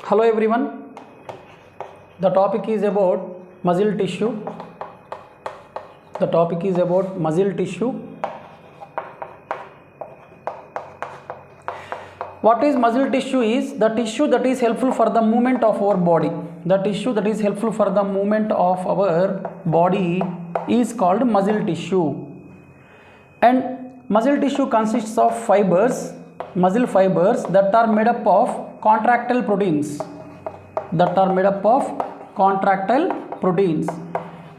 Hello everyone, the topic is about muscle tissue. The topic is about muscle tissue. What is muscle tissue? Is the tissue that is helpful for the movement of our body. The tissue that is helpful for the movement of our body is called muscle tissue. And muscle tissue consists of fibers, muscle fibers that are made up of contractile proteins.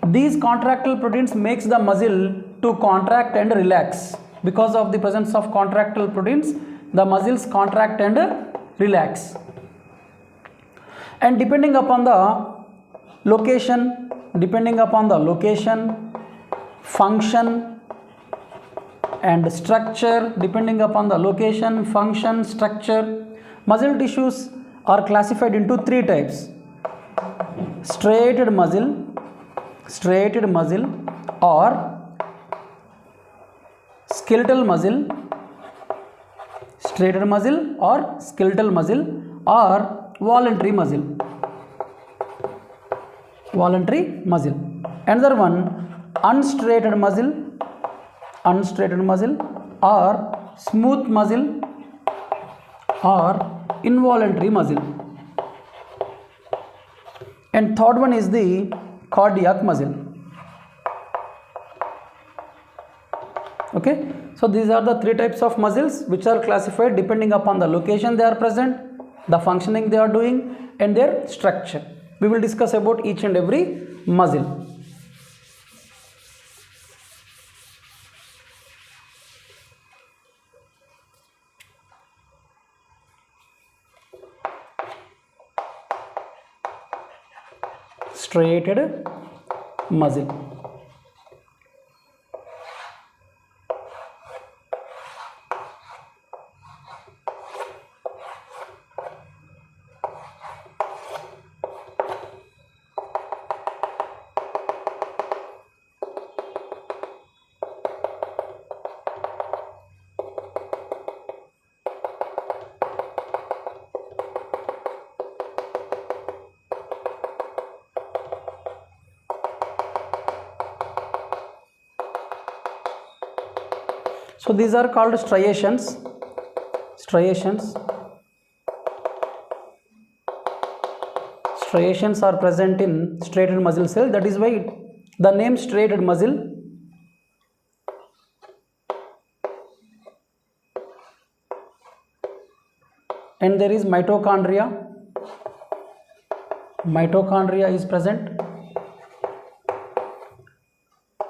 These contractile proteins makes the muscle to contract and relax. Because of the presence of contractile proteins, the muscles contract and relax. And depending upon the location, function and structure, muscle tissues are classified into three types: striated muscle or skeletal muscle, or voluntary muscle. Another one, unstriated muscle or smooth muscle or involuntary muscle. And third one is the cardiac muscle. Okay, so these are the three types of muscles which are classified depending upon the location they are present, the functioning they are doing, and their structure. We will discuss about each and every muscle. Striated muscle. So these are called striations. Striations are present in striated muscle cell. That is why the name striated muscle. And there is mitochondria. Mitochondria is present,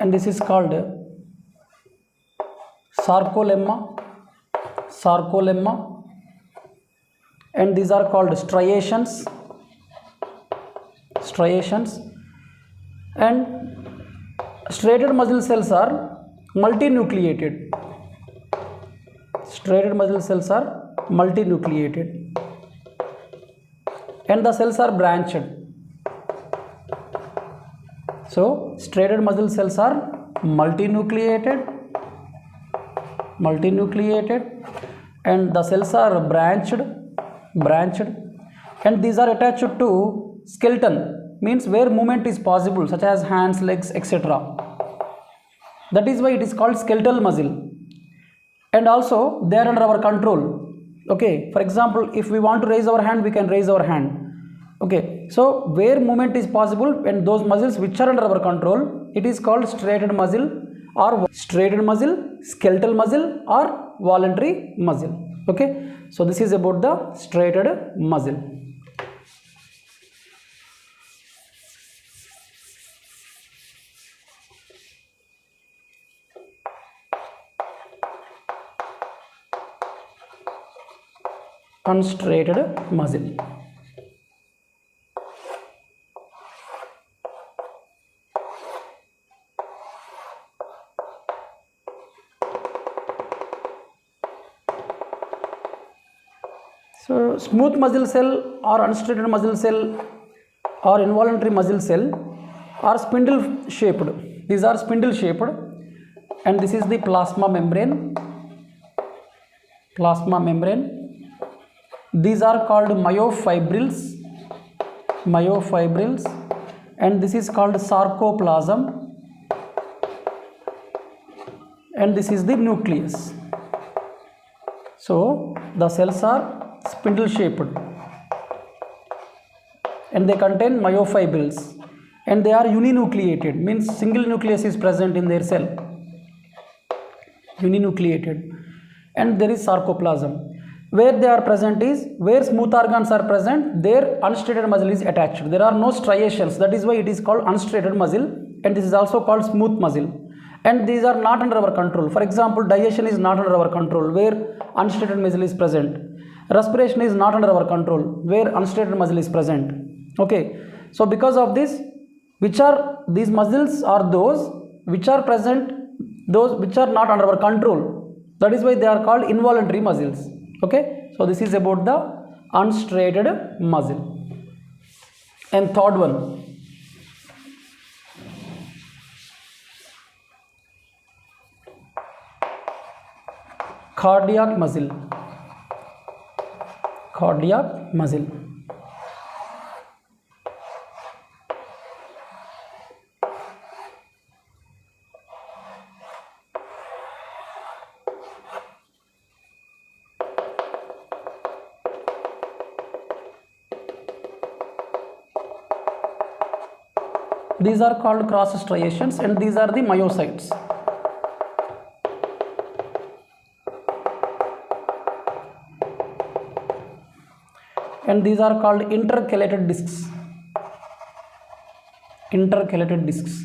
and this is called sarcolemma, and these are called striations. And striated muscle cells are multinucleated. And the cells are branched. So striated muscle cells are multinucleated, and the cells are branched, and these are attached to skeleton, means where movement is possible, such as hands, legs, etc. That is why it is called skeletal muscle. And also they are under our control. Okay, for example, if we want to raise our hand, we can raise our hand. Okay, so where movement is possible and those muscles which are under our control, it is called striated muscle, or skeletal muscle, or voluntary muscle. Okay, so this is about the striated muscle. Unstriated muscle. So smooth muscle cell or unstriated muscle cell or involuntary muscle cell are spindle shaped. These are spindle shaped, and this is the plasma membrane. These are called myofibrils, and this is called sarcoplasm, and this is the nucleus. So the cells are spindle shaped and they contain myofibrils, and they are uninucleated, means single nucleus is present in their cell, uninucleated, and there is sarcoplasm. Where they are present is where smooth organs are present, there unstriated muscle is attached. There are no striations, that is why it is called unstriated muscle, and this is also called smooth muscle. And these are not under our control. For example, digestion is not under our control where unstriated muscle is present. Respiration is not under our control where unstriated muscle is present. Okay, so because of this, these muscles are those which are present, those which are not under our control. That is why they are called involuntary muscles. Okay, so this is about the unstriated muscle. And third one, cardiac muscle. Cardiac muscle. These are called cross striations, and these are the myocytes. And these are called intercalated discs. Intercalated discs.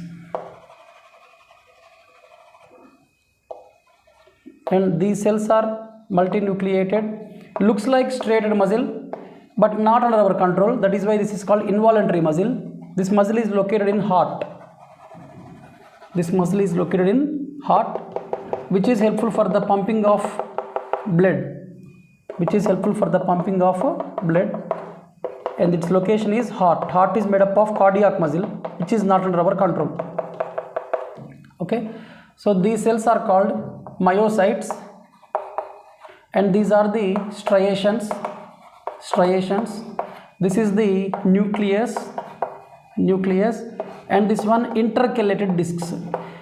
And these cells are multinucleated, looks like striated muscle but not under our control. That is why this is called involuntary muscle. This muscle is located in heart. This muscle is located in heart, which is helpful for the pumping of blood. And its location is heart. Heart is made up of cardiac muscle, which is not under our control. Okay, so these cells are called myocytes, and these are the striations. This is the nucleus, and this one intercalated discs.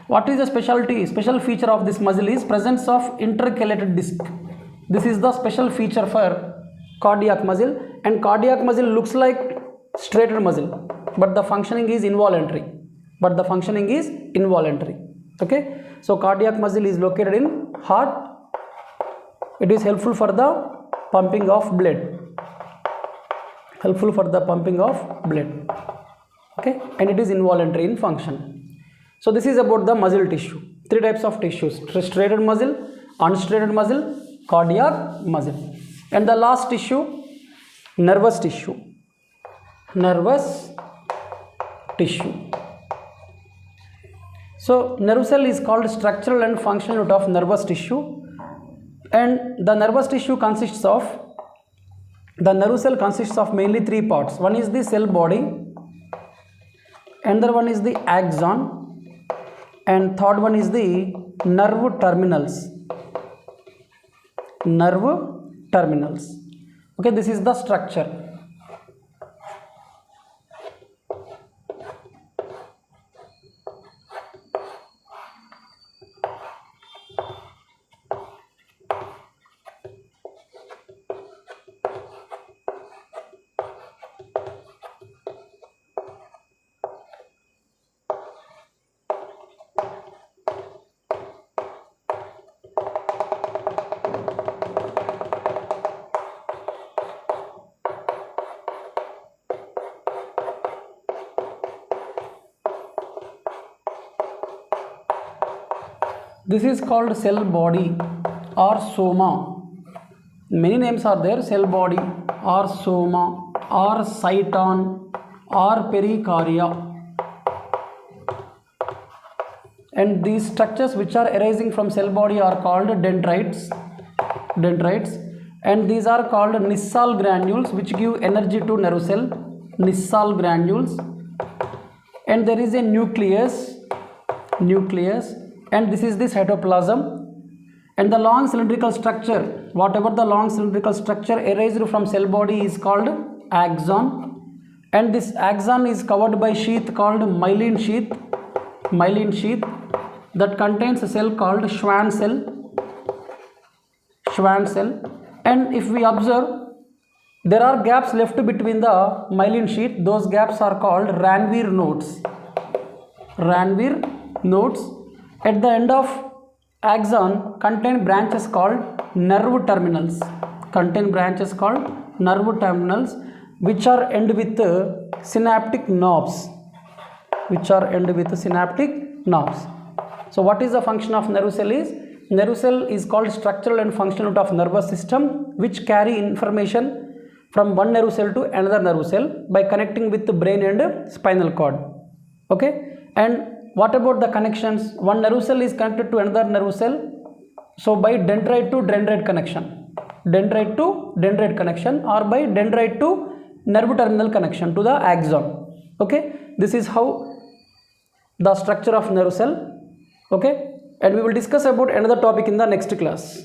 What is the special feature of this muscle is presence of intercalated disc. This is the special feature for cardiac muscle, and cardiac muscle looks like striated muscle, but the functioning is involuntary. Okay, so cardiac muscle is located in heart. It is helpful for the pumping of blood. Okay, and it is involuntary in function. So this is about the muscle tissue. Three types of tissues: striated muscle, unstriated muscle, cardiac muscle. And the last tissue, nervous tissue. So nerve cell is called structural and functional unit of nervous tissue, and the nervous tissue consists of, the nerve cell consists of mainly three parts. One is the cell body, another one is the axon, and third one is the nerve terminals. Okay, this is the structure. This is called cell body or soma. Many names are there: cell body or soma or cyton or pericardia. And these structures which are arising from cell body are called dendrites. And these are called Nissal granules, which give energy to nerve cell. Nissal granules. And there is a nucleus, and this is the cytoplasm, and the long cylindrical structure whatever the long cylindrical structure erased from cell body is called axon, and this axon is covered by sheath called myelin sheath that contains a cell called Schwann cell. And if we observe, there are gaps left between the myelin sheath. Those gaps are called Ranvier nodes. At the end of axon contain branches called nerve terminals, which are end with synaptic knobs. So what is the function of nerve cell is? Nerve cell is called structural and functional unit of nervous system, which carry information from one nerve cell to another nerve cell by connecting with the brain and spinal cord. Okay, and what about the connections? One nerve cell is connected to another nerve cell, so by dendrite to dendrite connection, or by dendrite to nerve terminal connection to the axon. Okay, this is how the structure of nerve cell. Okay, and we will discuss about another topic in the next class.